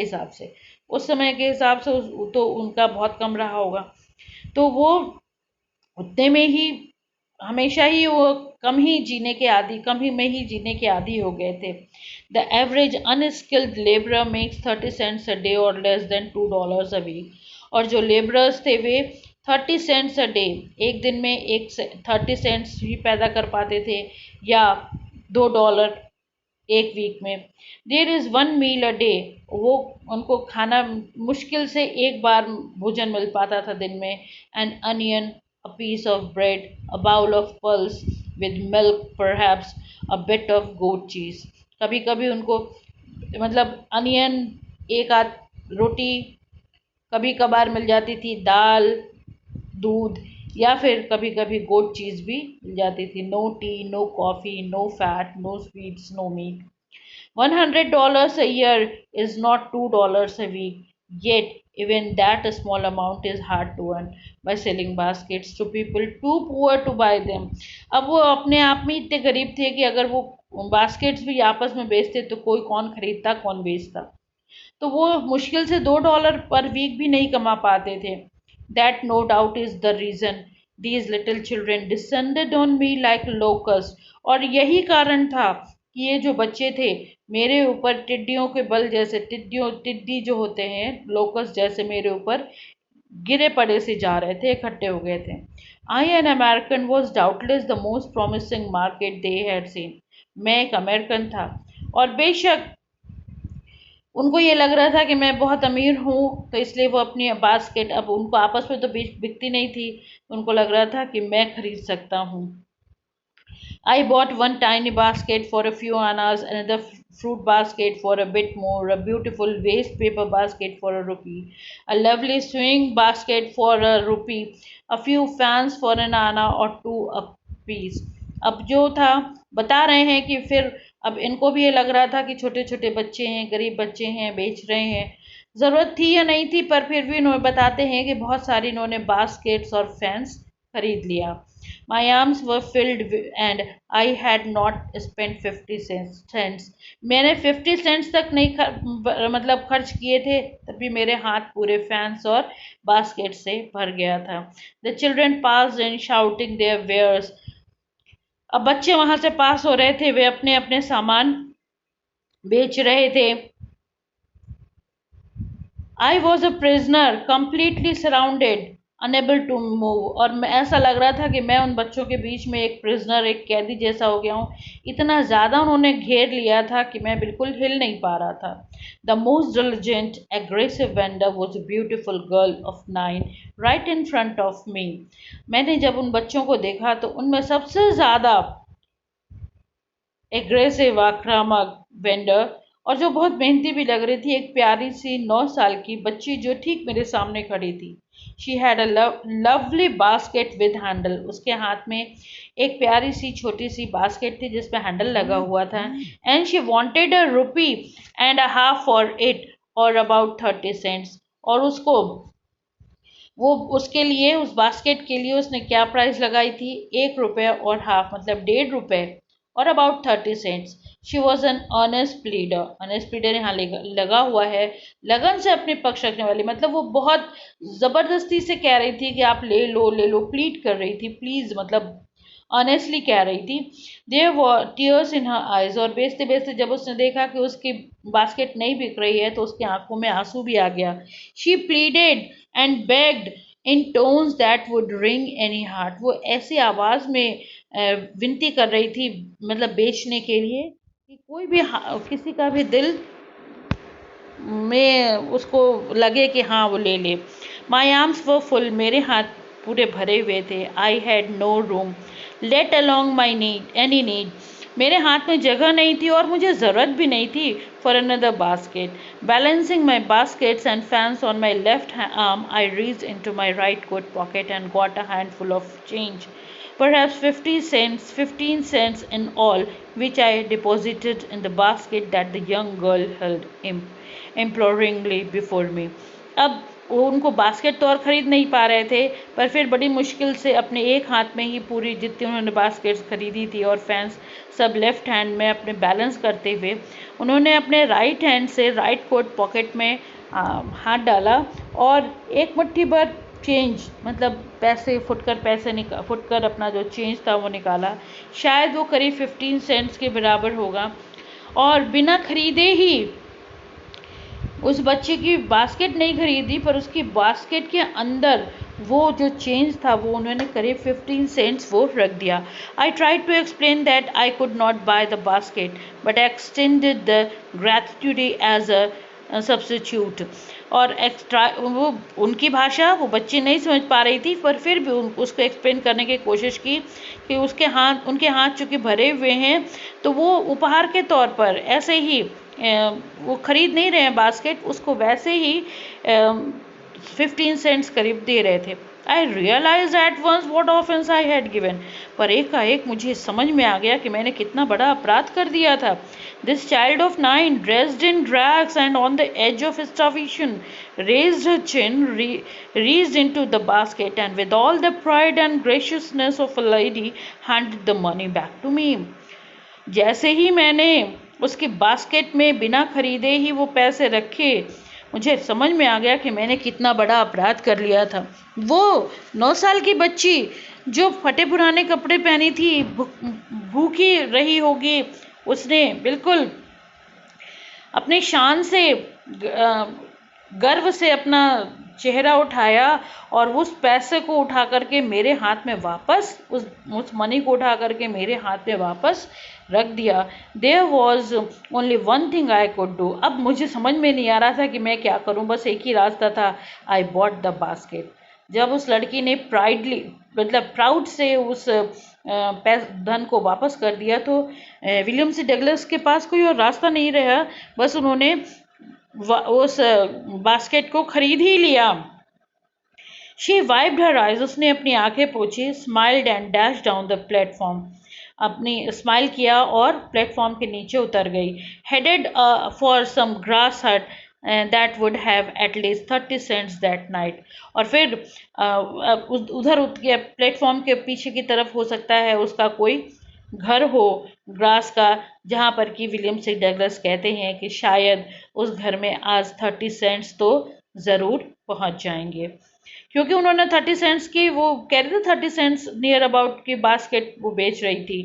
हिसाब से, उस समय के हिसाब से तो उनका बहुत कम रहा होगा, तो वो उतने में ही हमेशा ही वो कम ही में ही जीने के आदी हो गए थे। The average unskilled labourer makes 30 cents a day और लेस देन $2 अ वीक। और जो लेबरर्स थे वे 30 सेंट्स अ डे, एक दिन में 30 सेंट्स ही पैदा कर पाते थे, या $2 एक वीक में। There is one meal a day, वो उनको खाना मुश्किल से एक बार भोजन मिल पाता था दिन में। An onion, a piece of bread, a bowl of pulse with milk, perhaps a bit of goat cheese. कभी कभी उनको मतलब अनियन, एक आध रोटी, कभी कभार मिल जाती थी दाल, दूध, या फिर कभी कभी गोट चीज भी मिल जाती थी। No tea, no coffee, no fat, no sweets, no meat. $100 a year is not $2 a week, yet even that small amount is hard to earn by selling baskets to people too poor to buy them. अब वो अपने आप में इतने गरीब थे कि अगर वो बास्केट्स भी आपस में बेचते तो कोई कौन खरीदता, कौन बेचता। तो वो मुश्किल से $2 पर वीक भी नहीं कमा पाते थे। That no doubt is the reason these little children descended on me like locust. और यही कारण था कि ये जो बच्चे थे मेरे ऊपर टिड्डियों के बल जैसे, टिड्डी जो होते हैं लोकस्ट जैसे, मेरे ऊपर गिरे पड़े से जा रहे थे, इकट्ठे हो गए थे। I an American was doubtless the most promising market they had seen. मैं एक अमेरिकन था, और बेशक उनको ये लग रहा था कि मैं बहुत अमीर हूँ, तो इसलिए वो अपनी बास्केट, अब उनको आपस में तो बिकती नहीं थी, उनको लग रहा था कि मैं खरीद सकता हूँ। I bought one tiny basket for a few annas, another fruit basket for a bit more, a beautiful waste paper basket for a rupee, a lovely swing basket for a rupee, a few fans for an anna or two a piece. अब जो था बता रहे हैं कि फिर अब इनको भी ये लग रहा था कि छोटे छोटे बच्चे हैं, गरीब बच्चे हैं, बेच रहे हैं। ज़रूरत थी या नहीं थी, पर फिर भी इन्होंने बताते हैं कि बहुत सारी इन्होंने बास्केट्स और फैंस खरीद लिया। My arms were filled and I had not spent 50 cents. मैंने 50 सेंट्स तक नहीं मतलब खर्च किए थे, तभी मेरे हाथ पूरे फैंस और बास्केट से भर गया था। The children passed in shouting their wares. अब बच्चे वहां से पास हो रहे थे, वे अपने अपने सामान बेच रहे थे। I was a prisoner completely surrounded unable to move. और मैं, ऐसा लग रहा था कि मैं उन बच्चों के बीच में एक प्रिजनर, एक कैदी जैसा हो गया हूँ। इतना ज़्यादा उन्होंने घेर लिया था कि मैं बिल्कुल हिल नहीं पा रहा था। The most diligent aggressive vendor was a beautiful girl of 9 right in front of me. मैंने जब उन बच्चों को देखा तो उनमें सबसे ज़्यादा एग्रेसिव, आक्रामक वेंडर, और जो बहुत मेहनती भी लग रही थी, एक प्यारी सी 9 साल की बच्ची जो ठीक मेरे सामने खड़ी थी। She had a lovely basket with handle. उसके हाथ में एक प्यारी सी छोटी सी बास्केट थी जिसमें हैंडल लगा हुआ था। And she wanted a rupee and a half for it, और अबाउट 30 सेंट्स। और उसको वो उसके लिए, उस बास्केट के लिए उसने क्या प्राइस लगाई थी, 1 रुपये और हाफ, मतलब 1.5 रुपये और about 30 cents. She was an honest pleader. Honest pleader यहाँ लगा हुआ है, लगन से अपने पक्ष रखने वाली, मतलब वो बहुत जबरदस्ती से कह रही थी कि आप ले लो ले लो, प्लीड कर रही थी, प्लीज, मतलब ऑनेस्टली कह रही थी। There were tears in her eyes. और बेचते बेचते जब उसने देखा कि उसकी बास्केट नहीं बिक रही है तो उसकी आंखों में आंसू भी आ गया। She pleaded and begged in tones that would ring any heart. वो ऐसी आवाज में विनती कर रही थी, मतलब बेचने के लिए, कि कोई भी किसी का भी दिल में उसको लगे कि हाँ वो ले ले। My arms were full. मेरे हाथ पूरे भरे हुए थे। I had no room let alone my need any need. मेरे हाथ में जगह नहीं थी और मुझे ज़रूरत भी नहीं थी for another basket. Balancing my baskets and fans on my left arm, I reached into my right coat pocket and got a handful of change, perhaps 50 cents, 15 cents in all, which I deposited in the basket that the young girl held imploringly before me. अब वो उनको basket तो और ख़रीद नहीं पा रहे थे, पर फिर बड़ी मुश्किल से अपने एक हाथ में ही पूरी जितनी उन्होंने बास्केट्स खरीदी थी और फैंस सब लेफ्ट हैंड में अपने बैलेंस करते हुए उन्होंने अपने राइट हैंड से राइट कोट पॉकेट में हाथ डाला और एक मुट्ठी भर चेंज, मतलब पैसे फुटकर अपना जो चेंज था वो निकाला। शायद वो करीब 15 सेंट्स के बराबर होगा। और बिना खरीदे ही उस बच्चे की बास्केट नहीं खरीदी, पर उसकी बास्केट के अंदर वो जो चेंज था वो उन्होंने करीब 15 सेंट्स वो रख दिया। I tried to explain that I could not buy the basket but extended the gratitude as a substitute. और एक्स्ट्रा वो उनकी भाषा वो बच्ची नहीं समझ पा रही थी, पर फिर भी उसको एक्सप्लेन करने की कोशिश की कि उनके हाथ चूँकि भरे हुए हैं तो वो उपहार के तौर पर ऐसे ही वो ख़रीद नहीं रहे हैं बास्केट, उसको वैसे ही 15 सेंट्स करीब दे रहे थे। I realize at once what offence I had given. पर एकाएक मुझे समझ में आ गया कि मैंने कितना बड़ा अपराध कर दिया था। This child of 9 dressed in drags and on the edge of starvation raised her chin, reached into the basket and with all the pride and graciousness of a lady handed the money back to me. जैसे ही मैंने उसकी basket में बिना खरीदे ही वो पैसे रखे, मुझे समझ में आ गया कि मैंने कितना बड़ा अपराध कर लिया था। वो 9 साल की बच्ची जो फटे पुराने कपड़े पहनी थी, भूखी रही होगी, उसने बिल्कुल अपने शान से गर्व से अपना चेहरा उठाया और उस पैसे को उठा करके मेरे हाथ में वापस उस मनी को उठा करके मेरे हाथ में वापस रख दिया। There was only one thing I could do. अब मुझे समझ में नहीं आ रहा था कि मैं क्या करूं, बस एक ही रास्ता था, आई बॉट द बास्केट। जब उस लड़की ने प्राउड से उस धन को वापस कर दिया तो विलियम सी डगलस के पास कोई और रास्ता नहीं रहा, बस उन्होंने उस बास्केट को खरीद ही लिया। शी वाइप्ड हर आइज, उसने अपनी आंखें पोंछी, smiled and dash down the platform, अपनी स्माइल किया और प्लेटफॉर्म के नीचे उतर गई। Headed for some grass hut that would have at least 30 cents that night. और फिर उधर के प्लेटफॉर्म के पीछे की तरफ हो सकता है उसका कोई घर हो ग्रास का, जहाँ पर कि विलियम सी डगलस कहते हैं कि शायद उस घर में आज 30 सेंट्स तो ज़रूर पहुँच जाएंगे, क्योंकि उन्होंने 30 सेंट्स की वो कह रहे थे 30 सेंट्स नियर अबाउट की बास्केट वो बेच रही थी।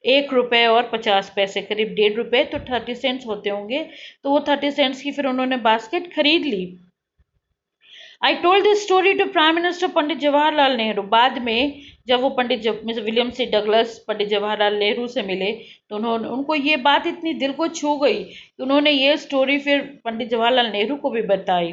1 रुपये और 50 पैसे, करीब 1.5 रुपये तो 30 सेंट्स होते होंगे। तो वो 30 सेंट्स की फिर उन्होंने बास्केट खरीद ली। I told this story to prime minister Pandit Jawaharlal Nehru. बाद में जब वो William C Douglas Pandit Jawaharlal Nehru से मिले तो उनको ये बात इतनी दिल को छू गई कि उन्होंने ये स्टोरी फिर पंडित जवाहरलाल नेहरू को भी बताई।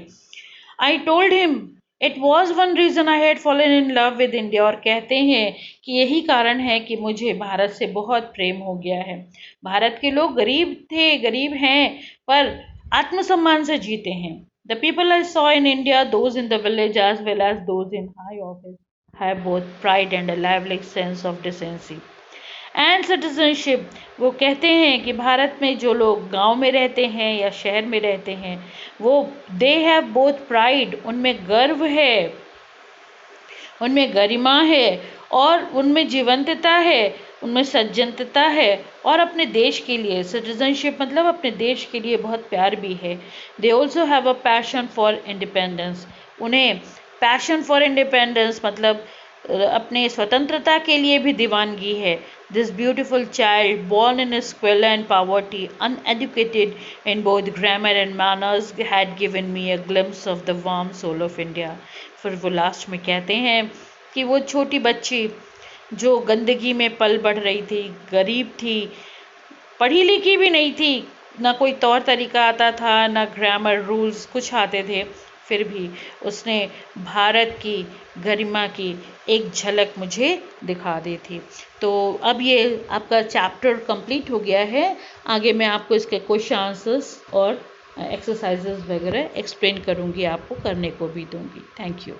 I told him it was one reason I had fallen in love with India. और कहते हैं कि यही कारण है कि मुझे भारत से बहुत प्रेम हो गया है। भारत के लोग गरीब हैं, पर आत्मसम्मान से जीते हैं। The people I saw in India, those in the village as well as those in high office, have both pride and a lively sense of decency and citizenship. वो कहते हैं कि भारत में जो लोग गांव में रहते हैं या शहर में रहते हैं, वो they have both pride, उनमें गर्व है, उनमें गरिमा है और उनमें जीवंतता है, उनमें सज्जनता है और अपने देश के लिए सिटीजनशिप मतलब अपने देश के लिए बहुत प्यार भी है। They also have a passion for independence. उन्हें पैशन फॉर इंडिपेंडेंस मतलब अपने स्वतंत्रता के लिए भी दीवानगी है। This beautiful child born in squalor and poverty, uneducated in both grammar and manners, had given me a glimpse of the warm soul of India. फिर वो लास्ट में कहते हैं कि वो छोटी बच्ची जो गंदगी में पल बढ़ रही थी, गरीब थी, पढ़ी लिखी भी नहीं थी, ना कोई तौर तरीका आता था, ना ग्रामर रूल्स कुछ आते थे, फिर भी उसने भारत की गरिमा की एक झलक मुझे दिखा दी थी। तो अब ये आपका चैप्टर कंप्लीट हो गया है। आगे मैं आपको इसके क्वेश्चन आंसर्स और एक्सरसाइजेस वगैरह एक्सप्लेन करूँगी, आपको करने को भी दूँगी। Thank you.